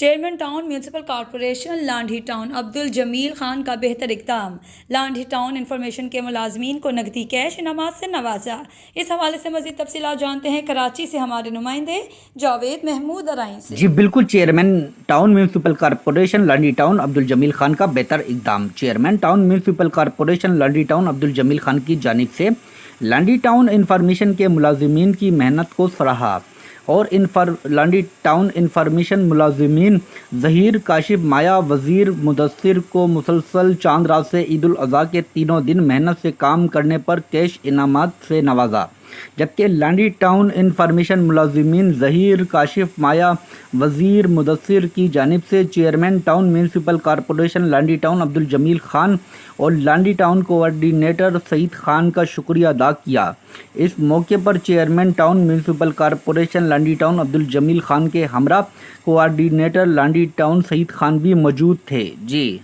Chairman town municipal corporation Landhi town Abdul Jamil Khan کا بہتر اقدام، لانڈھی ٹاؤن انفارمیشن کے ملازمین کو نقدی کیش انعامات سے نوازا۔ اس حوالے سے مزید تفصیلات جانتے ہیں کراچی سے ہمارے نمائندے جاوید محمود ارائیں سے۔ جی بالکل، chairman town municipal corporation Landhi town Abdul Jamil Khan کا بہتر اقدام۔ Chairman town municipal corporation Landhi town Abdul Jamil Khan کی جانب سے لانڈھی ٹاؤن انفارمیشن کے ملازمین کی محنت کو سراہا اور لانڈھی ٹاؤن انفارمیشن ملازمین ظہیر، کاشف، مایا، وزیر، مدثر کو مسلسل چاند رات سے عید الاضحیٰ کے تینوں دن محنت سے کام کرنے پر کیش انعامات سے نوازا، جبکہ لانڈھی ٹاؤن انفارمیشن ملازمین ظہیر، کاشف، مایا، وزیر، مدثر کی جانب سے chairman town municipal corporation Landhi town Abdul Jamil Khan اور لانڈھی ٹاؤن کوآرڈینیٹر سعید خان کا شکریہ ادا کیا۔ اس موقع پر chairman town municipal corporation Landhi town Abdul Jamil Khan کے ہمراہ کوآرڈینیٹر لانڈھی ٹاؤن سعید خان بھی موجود تھے۔ جی